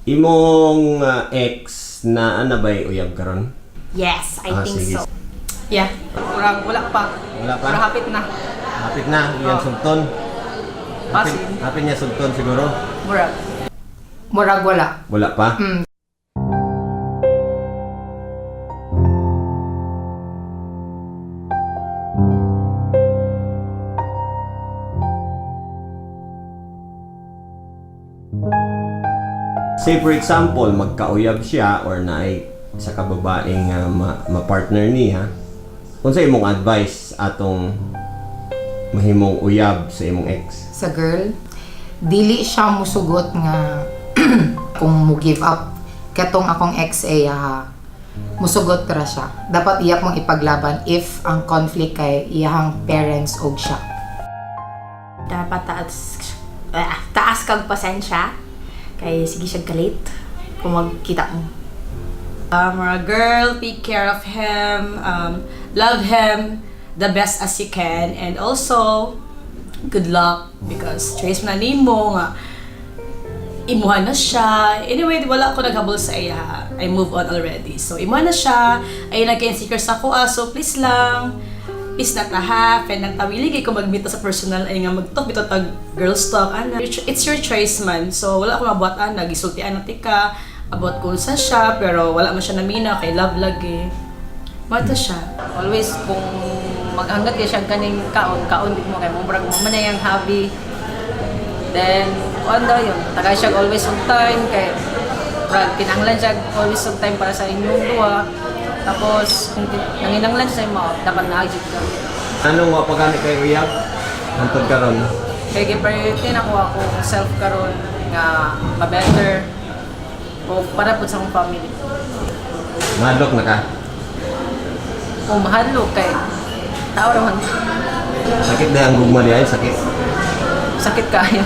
Imong ex na ana ba'y uyab karon? Yes, I think sige. so. Yeah, wala pa. Wala pa? Pero hapit na. Hapit na, iyang sugton. Pasin. Hapit niya sugton siguro. Murag wala. Wala pa? Say for example, magkauyab siya or naay sa kababaeng ma-partner niya. Unsa imong advice atong mahimong uyab sa imong ex? Sa girl, dili siya musugot nga kung mo give up katong akong ex musugot ra siya. Dapat iyak mong ipaglaban if ang conflict kay iyahang parents og siya. Dapat taas kag pasensya. Kay sige siya galit kung magkita mo. Mga girl, take care of him, love him the best as you can, and also good luck because trace mo na nimo nga imuha na siya. Anyway, wala ko naghabol sa iya. I move on already. So imuha na siya. Ay nag-insecure sa ko. So please lang, peace na ta ha. Kaya nagtawilig ko magmita sa personal ay nga mag-talk bito tag girls talk ana. It's your choice man. So wala ko mabuhat ana, gisultian na tika about kung sa siya pero wala man siya namina kay love lagi. Mata siya. Always kung maghanggat kay siya kaning kaon di mo kay mo brag mo man na yung hobby. Then daw yun, tagay siya always on time kay brag kinahanglan siya always on time para sa inyong duha. Tapos kung nanginanglan siya mo, dapat na-adjust ka. Anong wa pa gani kay uyab? Hantod karon. Kaya priority na ko ako self karon nga ma-better o para po sa akong family. Madlok na ka. O mahadlok kay tao raman. Sakit na ang gugma diay, sakit. Sakit kaya.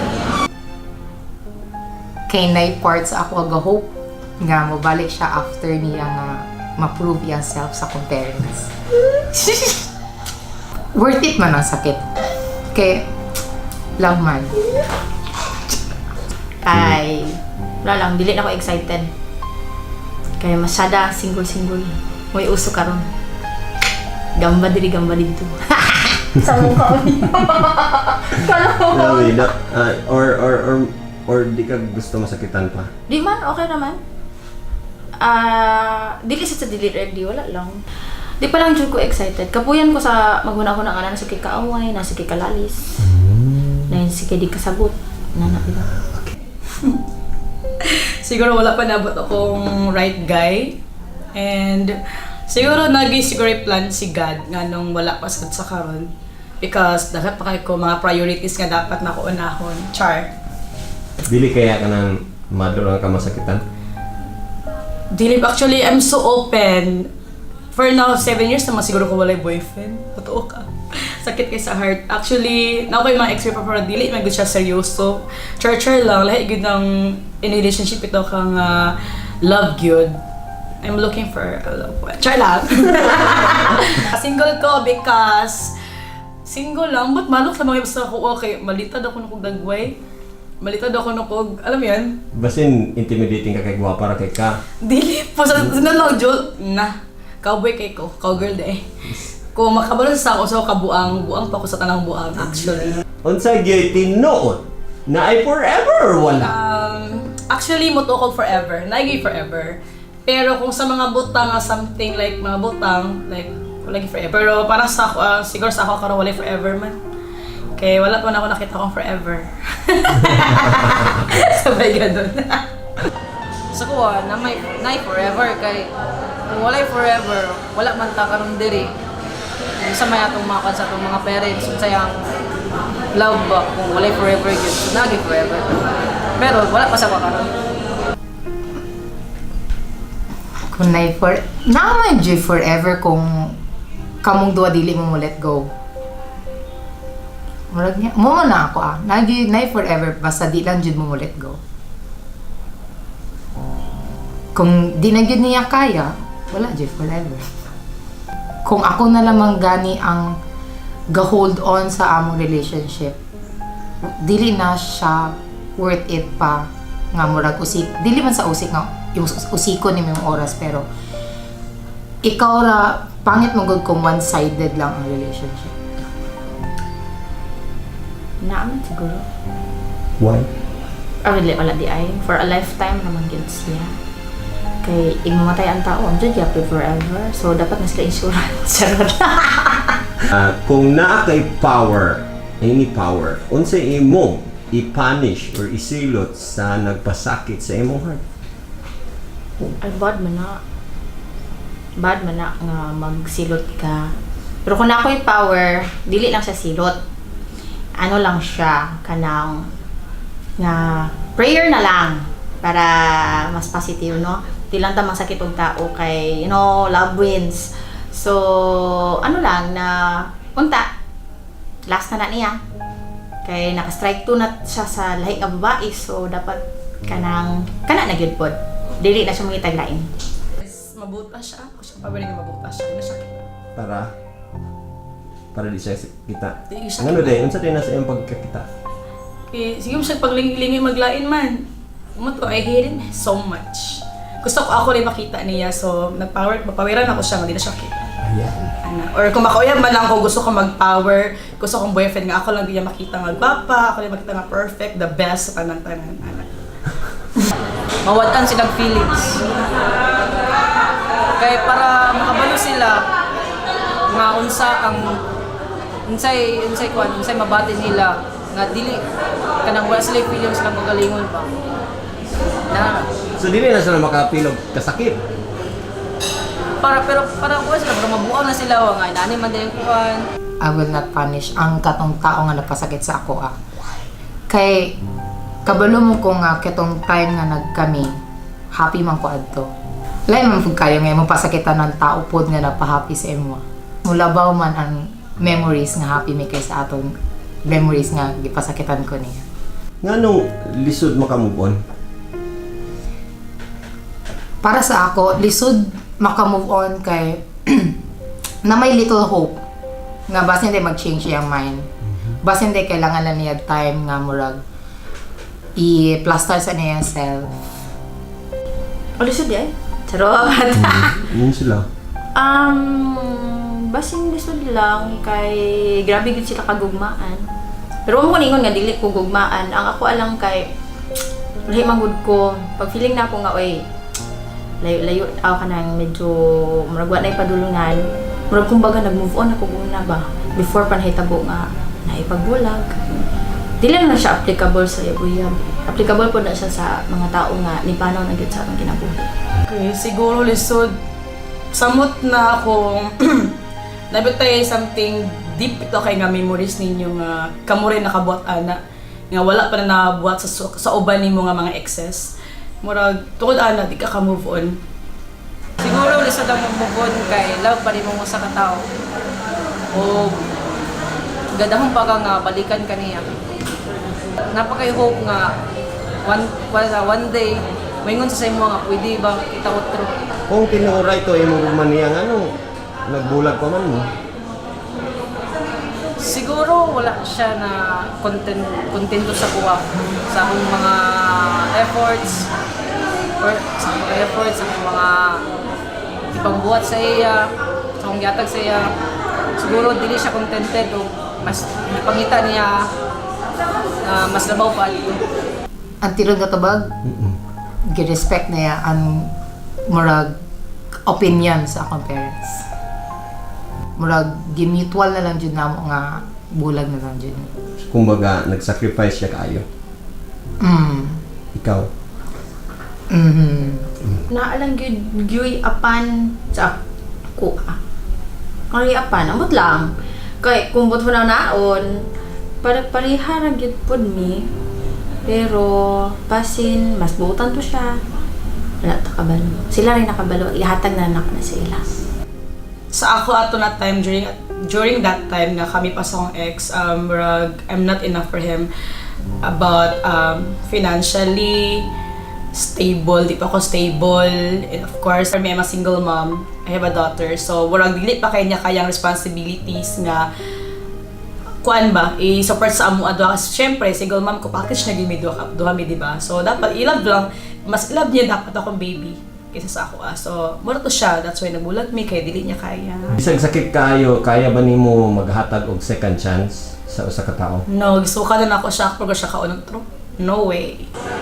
Kay nay parts ako aga-hope nga mobalik siya after niya nga ma-prove iyang self sa akong parents. Worth it man ang sakit. Kay love man. Kay wala lang, dili na ako excited. Kaya masyada single-single. May uso karon. Gamba diri gamba dito. Sa mukha ko. No, or di ka gusto masakitan pa. Di man, okay naman. Dili sa dili ready, wala lang. Di pa lang jud ko excited. Kapuyan ko sa maghuna-huna nga na sa kikaaway, nasa kikalalis. Na sa di kasagot. Nanapila. Okay. Siguro wala pa nabot akong right guy. And siguro siguro plan si God nga nung wala pa sa karon. Because dapat pa ko mga priorities nga dapat na ko unahon. Char. Dili kaya ka nang madurang ka masakitan? Dili, actually, I'm so open. For now, 7 years naman siguro ko walay boyfriend. Totoo ka. Sakit kay sa heart. Actually, na ako yung mga ex-girl pa dili, may good siya seryoso. Char lang, lahat good ng in relationship ito kang love good. I'm looking for a love one. Char lang. Single ko because single lang, but manok sa mga basta ko, okay, malitad ako ng dagway. Malitad ako ng alam mo yan? Basin intimidating ka kay gwapa ra kay ka. Dili po sa lang Jol na cowboy kay ko, cowgirl de. Kung makabalo sa ako sa buang pa ko sa tanang buang actually. Unsa gyud tinuod na ay forever or wala? Actually mo to call forever, naigi forever. Pero kung sa mga butang something like mga butang like wala gi forever. Pero para sa ako siguro sa ako karon wala forever man. Kaya wala pa na ako nakita kong forever. Sabay ganun. Sa kuha, na may forever kay kung walay forever, wala man ta karon diri. Sa may atong mga sa atong mga parents, sayang love ba kung walay forever gyud, nagi forever. Pero wala pa sa karon. Kung naman dyan forever kung kamong duwa dili mo let go. Murag niya, mo na ako Nagi forever basta di lang jud mo let go. Kung di na jud niya kaya, wala jud forever. Kung ako na lamang gani ang ga-hold on sa among relationship, dili na siya worth it pa nga murag usik dili man sa usik nga yung usiko ni yung oras pero ikaw ra pangit mo gud kung one-sided lang ang relationship. Naaman siguro. Why? Wala di ay. For a lifetime naman yun siya. Kay igmamatay ang tao, ang dyan yapi forever. So, dapat na sila insurance. Charot. Kung naa kay power, any power, unsay imo i-punish or isilot sa nagpasakit sa imong heart? Ay, bad man na. Bad man na nga magsilot ka. Pero kung ako'y power, dili lang siya silot. Ano lang siya, kanang nga prayer na lang para mas positive, no? Di lang tamang sakit og tao kay, love wins. So, ano lang na unta last na niya. Kay naka-strike 2 na siya sa lahi nga babae, so dapat kana na gyud pod. Dili na siya mangitag lain. Mabuta siya. Ako siya pabalik na mabuta siya. Ano siya? Para di siya kita. Di siya Ano day, unsa day na sa iyong pagkakita? Eh, sige mo siya paglingi maglain man. Umuto, I hate him so much. Gusto ko ako rin makita niya, so mapawiran ako siya, hindi na siya kita. Ayan. Ana. Or kung makauyab man lang ako, gusto ko mag-power, gusto kong boyfriend nga, ako lang din niya makita nga gwapa, ako lang makita nga perfect, the best sa tanan-tanan. Ana. Mawatan silang feelings. Kaya para makabalo sila nga unsay mabati nila nga dili kanang wala sila feelings lang magalingon pa. Na So dili na sila makapilog kasakit. pero kuha sila para mabuo na sila nga inani man din kuan. I will not punish ang katong tao nga nagpasakit sa ako kay kabalo mo ko nga katong time nga nagkami happy man ko adto lain man pud kayo nga mo pasakitan ng tao pod nga napahappy sa imo mulabaw man ang memories nga happy maker sa aton memories nga gipasakitan ko niya. Nganong lisod maka-move on? Para sa ako lisod maka-move on kay na may little hope nga basta hindi mag-change yung mind. Basta hindi kailangan na niya time nga murag i-plaster sa niya self. O lisod di ay. Charot. Yun sila. Basing lisod lang kay grabe gud sila kagugmaan. Pero mo ningon nga dili ko gugmaan. Ang ako alang kay lahi manggod ko. Pag feeling na ako nga oy layo ako kanang medyo murag wa na ipadulungan. Murag kumbaga nag-move on ako una ba before pa nahitabo nga naipagbulag. Dili na siya applicable sa uyab. Applicable po na siya sa mga tao nga ni panaw na gyud sa atong kinabuhi. Okay, siguro lisod. Samot na akong nabitay something deep ito kay nga memories ninyo nga kamo rin nakabuat ana nga wala pa na nabuhat sa uban nimo nga mga exes. Murag tukod ana di ka move on. Siguro lisod ang move on kay love pa rin mo sa katao. O gadahon pa ka nga balikan kaniya. Napakay hope nga one day maingon sa imo nga pwede ba kita otro. Kung tinuray to imo man niya ano, nagbulag pa man mo. Siguro wala siya na kontento sa kuha sa akong mga efforts or sa akong mga ipangbuhat sa iya, sa akong gihatag sa iya. Siguro dili siya contented o mas ipangita niya mas labaw pa ito. Ang tirod nga tabag, gi-respect na ya ang murag opinion sa akong parents. Murag gi-mutual na lang jud namo nga bulag na lang jud. Kumbaga, nag-sacrifice siya kayo. Ikaw. Naalang gyud apan sa ako. Ang apan amot lang. Kay kung buto na naon, parehara gyud pod mi. Pero pasin mas buutan to siya. Wala ta kabalo. Sila rin nakabalo. Ihatag na anak na sila. Sa ako ato na time during that time nga kami pa sa akong ex, I'm not enough for him about financially stable, di pa ako stable, and of course for me I'm a single mom, I have a daughter, so murag dili pa kay niya kayang responsibilities nga kuan ba, i-support sa amo adwa kasi syempre single mom ko package na gimi duha mi di ba. So dapat i-love lang, mas love niya dapat akong baby kaysa sa ako. So mura to siya, that's why nabulag mi kay dili niya kaya. Bisag sakit kayo, kaya ba nimo maghatag og second chance sa usa ka tawo? No, gisuka na ako siya pero siya kaunang true. No way.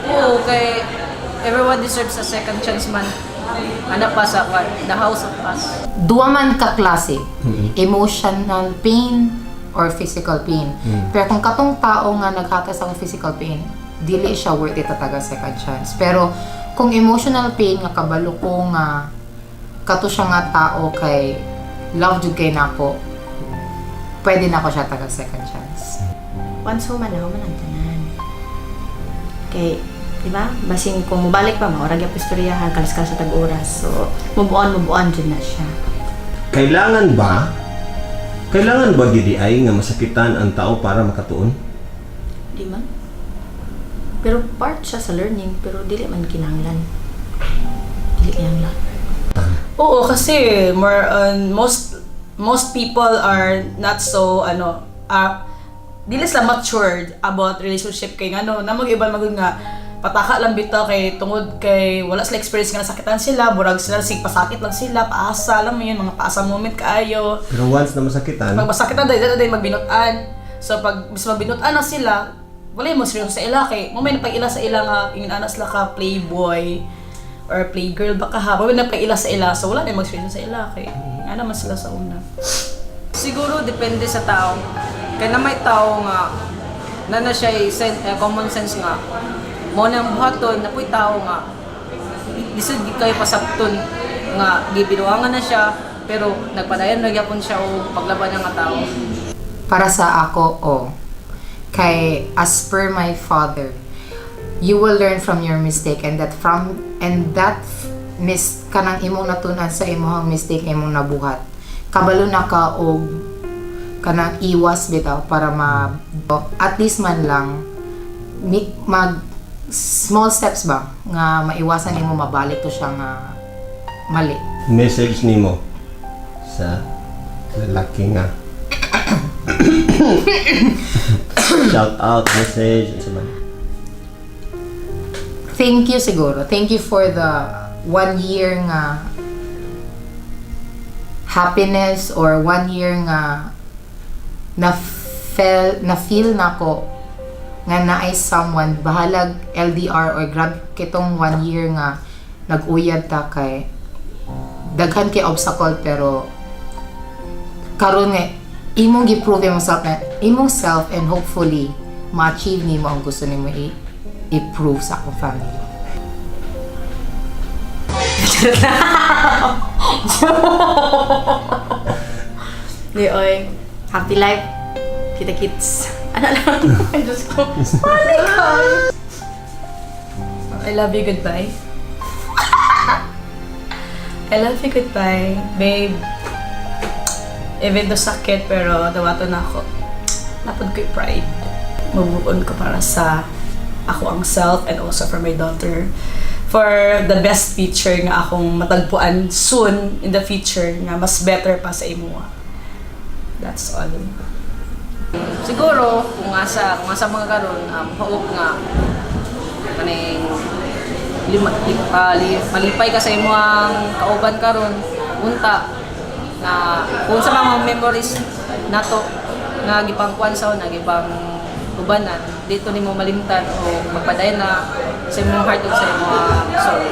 Oo, kay everyone deserves a second chance man. Ano pa sa the house of us. Duwa man ka klase, emotional pain or physical pain. Pero kung katong tao nga naghatas ang physical pain, dili siya worth it talaga second chance. Pero kung emotional pain nga kabalo ko nga kato siya nga tao kay love jud kay nako, pwede na ko siya taga second chance. Once human na, human ang tanan. Kay, di ba? Basing kung mubalik pa, maurag yung istoryahan, kalas-kalas sa tag-oras. So, mubuan dyan na siya. Kailangan ba gidi ay nga masakitan ang tao para makatuon? Di man? Pero part siya sa learning, pero dili man kinahanglan. Dili kinahanglan. Oo, kasi more on most people are not so dili sila matured about relationship kay ngano na mag-iba magud nga pataka lang bitaw kay tungod kay wala sila experience nga nasakitan sila, burag sila sig pasakit lang sila, paasa lang yun, mga paasa moment kaayo. Pero once na masakitan, Pag masakitan dahil magbinutan. So pag bis magbinutan na sila, wala mo seryoso sa ila kay mo may napag ila sa ila nga ingin anas la ka playboy or playgirl baka ha, mo may napag ila sa ila, so wala na mag-seryoso sa ila kay nga naman sila sa una. Siguro depende sa tao. Kaya na may tao nga na siya common sense nga mo nang buhaton na po'y tao nga lisod kayo pasabton nga gibinuangan na siya pero nagpadayon na gyapon siya o paglaban nga tao. Para sa ako, kay as per my father, you will learn from your mistake and that kanang imong natunan sa imong mistake imong nabuhat. Kabalo na ka og kanang iwas bitaw para at least man lang mag small steps ba nga maiwasan nimo mabalik to siya nga mali. message nimo sa lalaki nga shout out message sa man. Thank you siguro. Thank you for the 1 year nga happiness or 1 year nga na feel nako nga naay someone bahalag LDR or grab kitong 1 year nga nag-uyad ta kay daghan kay obstacle pero karon nga imong gi-prove imong self and hopefully ma-achieve nimo ang gusto nimo i-prove sa akong family. Di oy, happy life, kita kids. Ano lang, ay Diyos ko. Mali ka! I love you, goodbye. I love you, goodbye. Babe, even though sakit, pero dawato na ako. Napod ko yung pride. Mabuon ko para sa ako ang self and also for my daughter. For the best future nga akong matagpuan soon in the future nga mas better pa sa imo. That's all. Siguro kung asa mga karon hope nga kaning malipay ka sa imong kauban karon unta na kung sa mga memories nato nga gipangkuan sa una gipang ubanan dito nimo malimtan o magpadayon na sa imong heart ug sa imong soul.